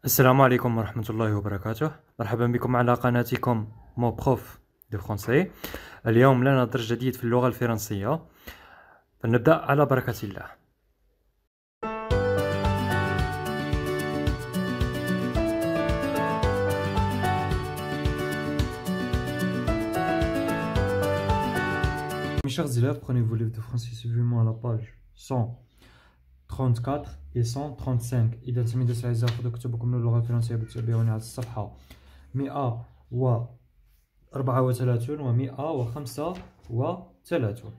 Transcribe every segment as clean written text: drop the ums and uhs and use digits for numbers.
السلام عليكم ورحمة الله وبركاته. مرحبا بكم على قناتكم مو بروف دو فرونسي. اليوم لنا درس جديد في اللغة الفرنسية، فلنبدأ على بركة الله. Mes chers élèves, prenez vos livres de français, suivez-moi à la page 134 et 135. إذا تلاميذ الأعزاء خذوا كتبكم من اللغة الفرنسية بتتابعوني على الصفحة 134 و 135.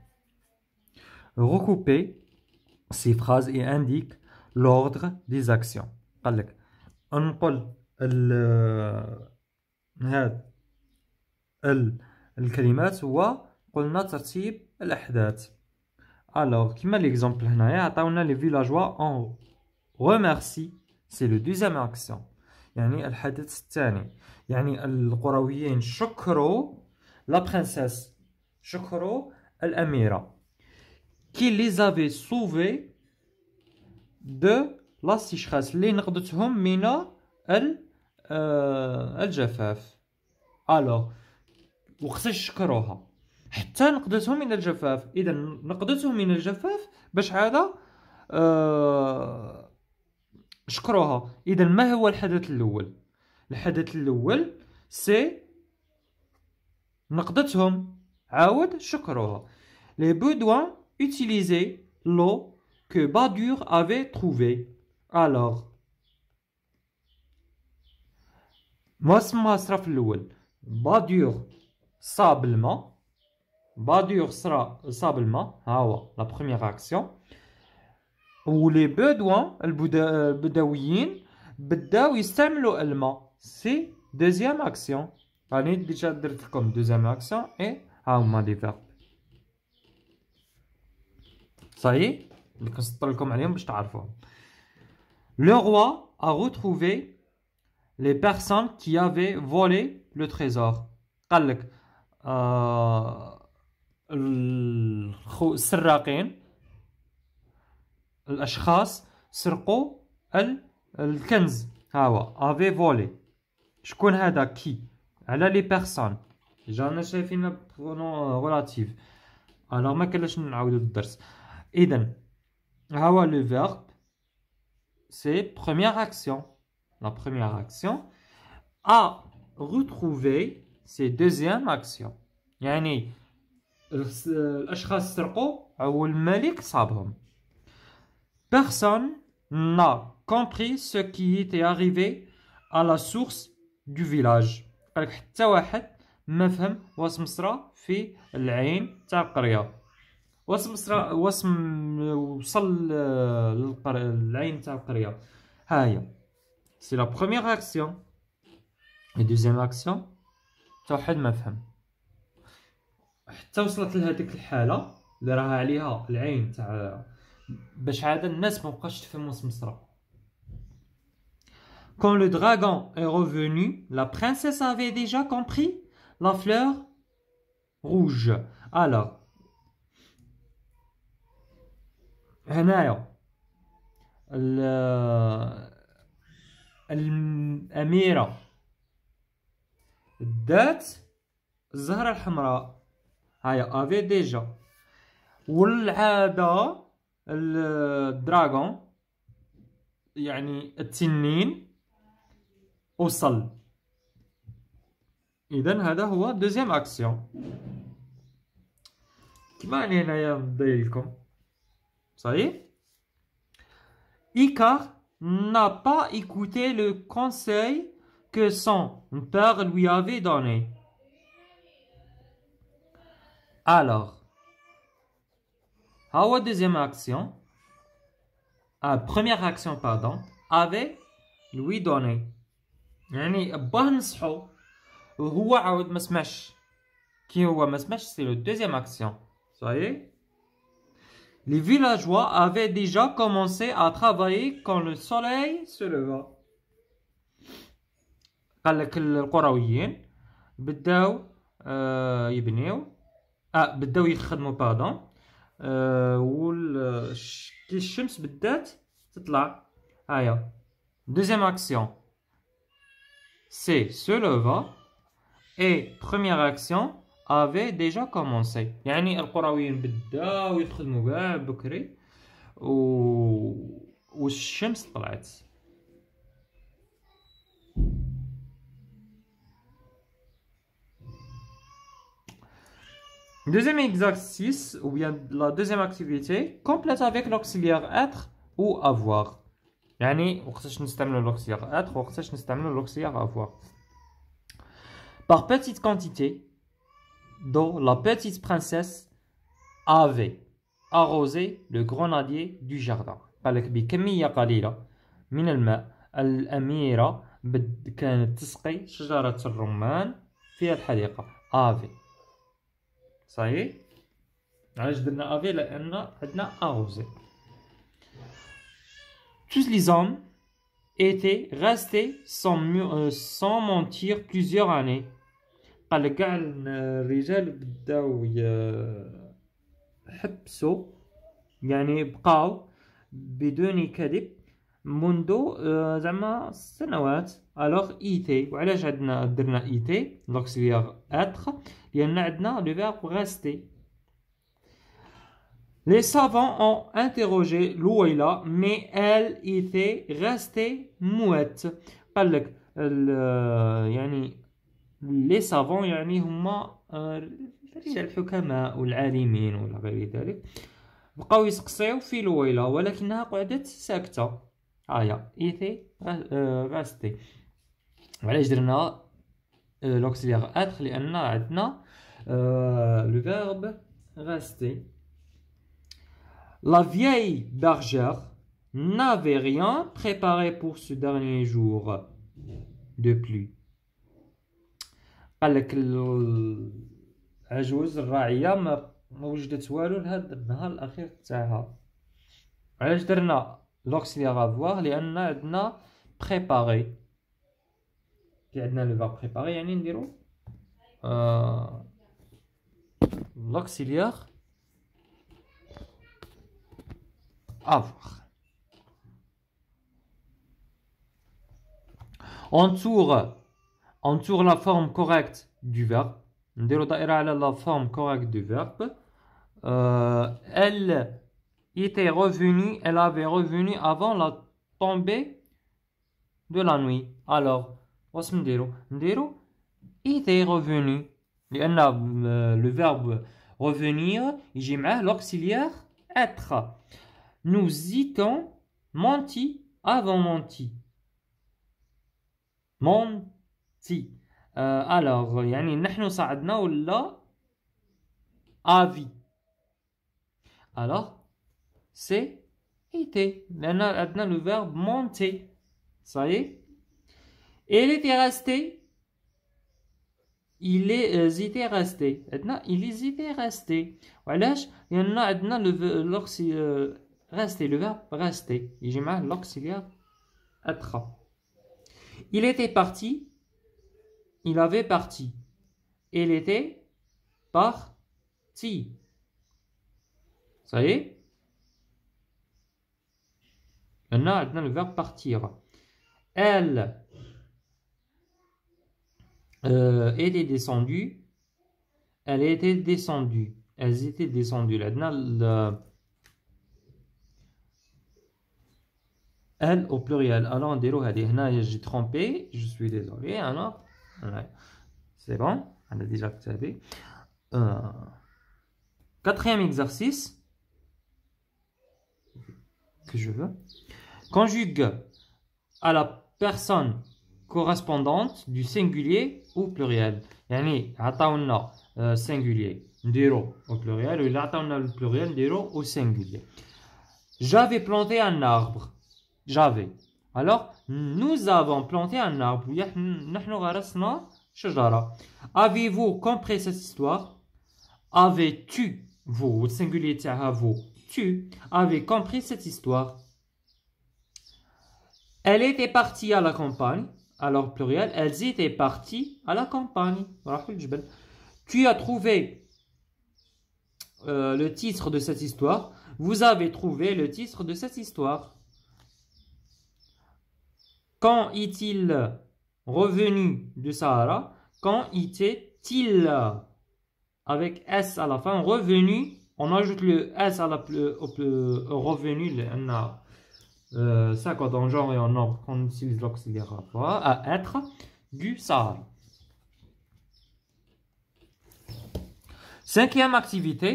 Recoupez ces phrases et indique l'ordre des actions. قال لك انقل هاد الكلمات وقلنا ترتيب الأحداث. Alors, كما l'exemple هنايا عطاونا les villageois en remercie، c'est le deuxième action، يعني الحدث الثاني، يعني القرويين شكروا la princesse، شكروا الأميرة qui les avait sauvés de la sécheresse، اللي نقذتهم من الجفاف. alors وقتاش شكروها؟ حتى نقذتهم من الجفاف. اذا نقذتهم من الجفاف باش عاد شكروها. اذا ما هو الحدث الاول؟ الحدث الاول سي نقذتهم عاود شكروها. les Bédouins utilisaient l'eau que Badur avait trouvée. alors ما صرا في الاول؟ بادور صاب الماء، بادور صاب الماء، ها هو لا بروميير اكسيون. ولي بودوان البدويين بداو يستعملوا الماء، سي دوزيام اكسيون. راني ديجا درت لكم دوزيام اكسيون اي ها هما لي فيرب صايي اللي كنسطر لكم عليهم باش تعرفوهم. لو رoi a retrouvé les personnes qui avaient volé le trésor. قال لك السراقين، الاشخاص سرقوا الكنز، ها هو افي فولي. شكون هذا؟ كي على لي بيرسون، جانا شايفين برونون ريلاتيف. الوغ ما كاينلاش نعاودو الدرس. اذا ها هو لو فيرب سي بروميير اكسيون. لا بروميير اكسيون ا retrouver سي دوزيام اكسيون، يعني الاشخاص سرقوا او الملك صابهم. personne n'a compris ce qui était arrivé à la source du village. قالك حتى واحد ما فهم واش مصرا في العين تاع القريه. واش مصرا وصل للعين تاع القريه. ها هي سي لا بروميير اكسيون. لا دوزيام اكسيون حتى واحد ما فهم، حتى وصلت لهذيك الحاله اللي راها عليها العين تاع باش عاد الناس ما بقاش تفهم واش مصرا. Quand le dragon est revenu, la princesse avait déjà compris la fleur rouge. alors هنايا الأميرة دات الزهرة الحمراء، هيا افي ديجا. والعادة الدراغون يعني التنين وصل. اذا هذا هو دوزيام اكسيون. كيما راني هنايا مداير لكم صحيح. Icare n'a pas écouté le conseil que son père lui avait donné. alors ها هو deuxième action. première action pardon avait lui donné، يعني باه نصحو وهو عاود ما سمعش. كي هو ما سمعش سي لو دوزيام اكسيون صحيح. les villageois avaient déjà commencé à travailler quand le soleil se leva. قال لك القرويين بداو يبنيو بداو يخدموا باردون كي الشمس بدات تطلع. هيا Deuxième action. C se leva et première action avait déjà commencé. يعني القرويين بداو يخدموا كاع بكري والشمس طلعت. Deuxième exercice, ou bien la deuxième activité, complète avec l'auxiliaire être ou avoir. يعني وقتاش نستعملوا l'auxiliaire être وقتاش نستعملوا l'auxiliaire avoir. Par petite quantité, dont la petite princesse avait arrosé le grenadier du jardin. قالك بكمية قليلة من الماء الأميرة كانت تسقي شجرة الرمان في الحديقة. avait. صحيح؟ علاش درنا افي؟ لان عندنا arrosé. Tous les hommes étaient restés sans mentir plusieurs années. قال كاع الرجال بداو يحبسوا يعني بقاو بدون كذب منذ زعما سنوات. الوغ ايتي. وعلاش درنا ايتي l'auxiliaire être؟ لان عندنا le verbe rester. Les savants ont interrogé Louayla, mais elle était restée muette. قال لك يعني les savants يعني هما الرجال الحكماء والعالمين ولا غير ذلك بقاو يسقسيو في لويلا ولكنها قعدت ساكته. هيا ايتي غاستي. وعلاش درنا l'auxiliaire être؟ لان عندنا le verbe rester. La vieille bergère n'avait rien préparé pour ce dernier jour de pluie. قال لك العجوز الراعية ما وجدت والو لهذا النهار الأخير تاعها. علاش درنا l'auxiliaire avoir؟ لأن عندنا préparé. كي عندنا le verbe préparer يعني نديرو l'auxiliaire avoir. Entoure la forme correcte du verbe. نديرو دائرة على la forme correcte du verbe. Elle était revenue, elle avait revenu avant la tombée de la nuit. Alors واش نديرو était revenu لأن le verbe revenir يجي معاه l'auxiliaire être. Nous étions menti avant menti. Menti. Alors يعني نحن صعدنا ولا avis. Alors c'est été لأن عندنا le verbe monter. Ça y est. Elle était restée. ils étaient restés. عندنا ils étaient restés. وعلاش؟ لأن عندنا rester, le verbe rester. يجي معاه l'auxiliaire être. Il était parti. Il avait parti. Il était parti. Ça y est? Maintenant, عندنا le verbe partir. Elle était descendue. Elle était descendue. Elles étaient descendues. عندنا elle au pluriel. Alors on dirait هنا j'ai trompé, je suis désolé. Alors c'est bon, on a déjà observé. Quatrième exercice que je veux. Conjugue à la personne correspondante du singulier ou pluriel. يعني عطاونا singulier نديرو au pluriel ou عطاونا le pluriel نديرو au singulier. J'avais planté un arbre. J'avais. Alors, nous avons planté un arbre. نحن غرسنا شجرة. Avez-vous compris cette histoire? Avais-tu, vous, au singulier تاعها vous, tu, avez compris cette histoire? Elle était partie à la campagne. Alors, pluriel, elles étaient parties à la campagne. Tu as trouvé le titre de cette histoire. Vous avez trouvé le titre de cette histoire. Quand est-il revenus du Sahara, quand était-il? Avec S à la fin, revenu, on ajoute le S à au revenu, ça quand en genre et en ordre, qu'on utilise l'auxiliaire à être du Sahara. Cinquième activité,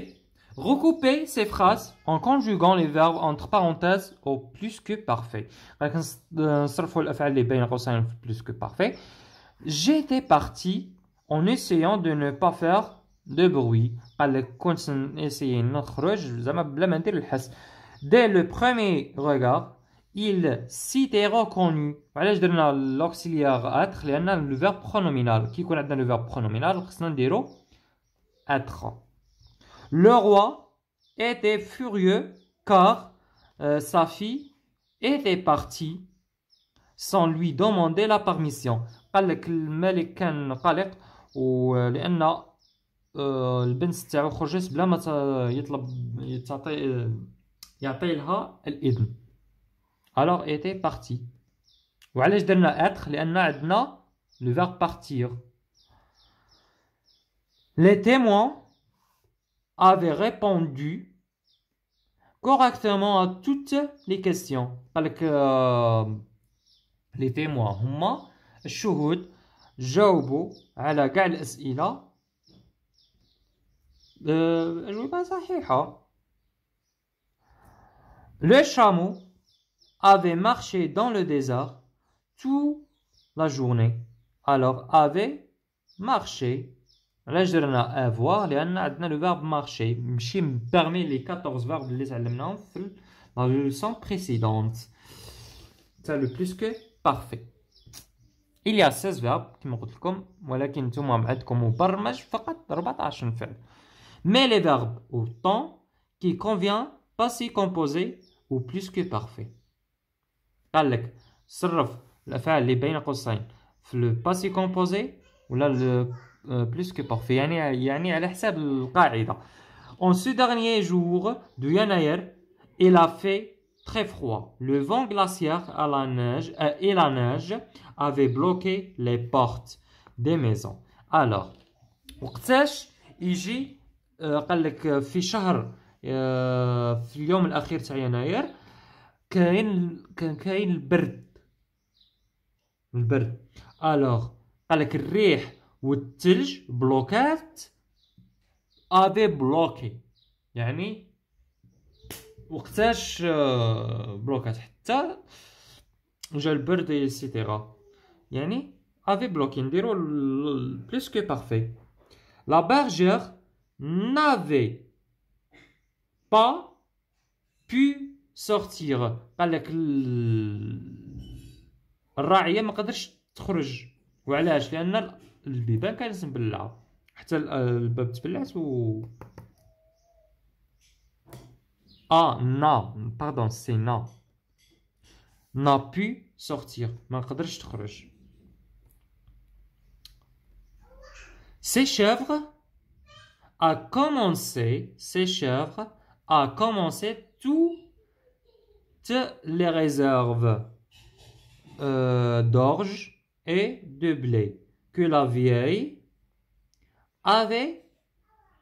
recouper ces phrases en conjuguant les verbes entre parenthèses au plus que parfait. Plus que parfait. J'étais parti en essayant de ne pas faire de bruit. Dès le premier regard, il s'était reconnu. علاش درنا l'auxiliaire être لأن le verbe pronominal. كي يكون عندنا le verbe pronominal خصنا نديرو être. Le roi était furieux car sa fille était partie sans lui demander la permission. قال لك الملك كان قلق ولأن البنت تاعو خرجت بلا ما يطلب يعطي لها الإذن. Alors était parti. وعلاش درنا être لأن عندنا le verbe partir. Les témoins avaient répondu correctement à toutes les questions. قال لك les témoins هما الشهود جاوبوا على كاع الأسئلة أجوبة صحيحة. Le chameau avait marché dans le désert toute la journée. Alors avait marché. علاش درنا avoir لأن عندنا le verbe marcher ماشي parmi les 14 verbes اللي تعلمناهم في la leçon précédente. C'est le plus que parfait. Il y a 16 verbes كما قلت لكم ولكن نتوما عندكم مبرمج فقط 14 فعل. Mais les verbes au temps qui convient passé composé ou plus que parfait. قال لك صرف الأفعال اللي بين قوسين في le passé composé ولا le plus que parfait. يعني على حساب القاعدة. En ce dernier jour de Yanaïr, il a fait très froid. Le vent glaciaire et la neige avaient bloqué les portes des maisons. Alors, وقتاش يجي قال لك في شهر في اليوم الأخير تاع يناير كاين البرد. alors قال لك الريح والثلج بلوكات افي بلوكي يعني وقتاش بلوكات حتى جا البرد ايتترا يعني افي بلوكي نديرو بلوس كو بارفي. La bergère n'avait pas pu sortir. قال لك الراعية ما قدرش تخرج. وعلاش؟ لأن البيبان كانت مبلعة حتى الباب تبلعت و non, pardon, c'est non. N'a pu sortir. ما قدرش تخرج. Ces chèvres a commencé toutes les réserves d'orge et de blé que la vieille avait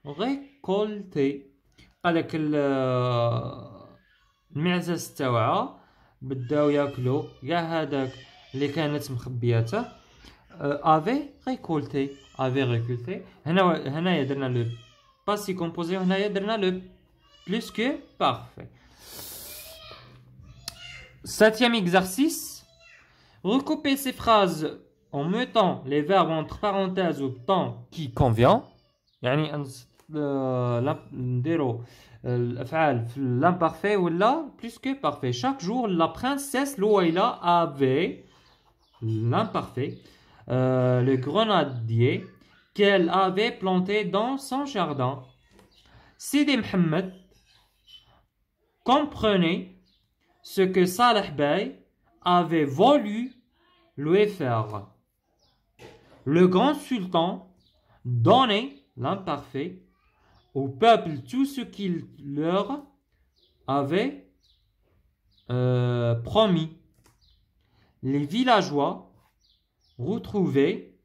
récolté. قال لك المعزة تاوعها بداو ياكلوا كاع هذاك اللي كانت مخبياته. avait récolté هنايا درنا لو باسي كومبوزي وهنايا درنا لو plus que parfait. Septième exercice, recouper ces phrases en mettant les verbes entre parenthèses au temps qui convient. يعني نديرو الأفعال في l'imparfait ولا plus que parfait. Chaque jour, la princesse Louaïla avait l'imparfait le grenadier qu'elle avait planté dans son jardin. Sidi Mohammed comprenait ce que Saleh Bey avait voulu lui faire. Le grand sultan donnait l'imparfait au peuple tout ce qu'il leur avait promis. Les villageois retrouver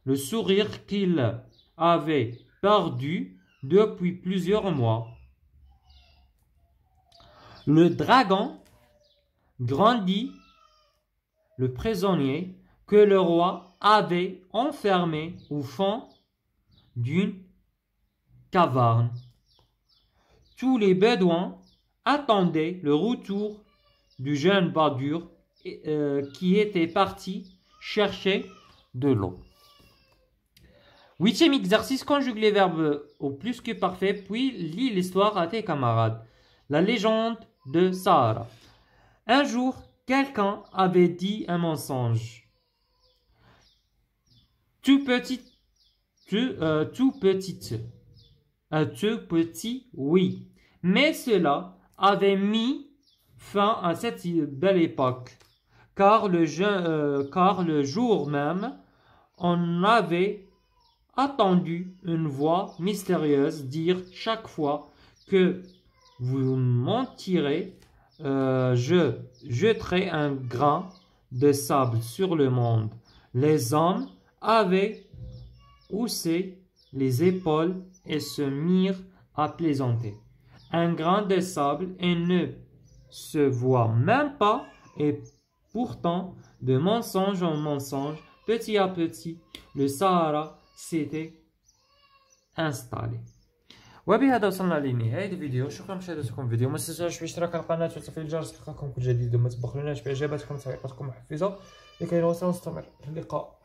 le sourire qu'il avait perdu depuis plusieurs mois. Le dragon grandit le prisonnier que le roi avait enfermé au fond d'une caverne. Tous les Bédouins attendaient le retour du jeune Bahadur qui était parti chercher de l'eau. 8e exercice, conjugue les verbes au plus que parfait, puis lis l'histoire à tes camarades. La légende de Sahara. Un jour, quelqu'un avait dit un mensonge. Tout petit, oui. Mais cela avait mis fin à cette belle époque, car le jour même, on avait entendu une voix mystérieuse dire chaque fois que vous mentirez, je jetterai un grain de sable sur le monde. Les hommes avaient haussé les épaules et se mirent à plaisanter. Un grain de sable et ne se voit même pas, et pourtant, de mensonge en mensonge, petit à petit, le Sahara s'était installé. وبهذا وصلنا لنهاية الفيديو. شكرا مشاهدتكم الفيديو. ما تنسوش بالاشتراك القناة وتفعيل الجرس لتلقاكم كل جديد، وما تبخلوناش باعجاباتكم وتعليقاتكم محفزة لكي نواصل ونستمر في اللقاء.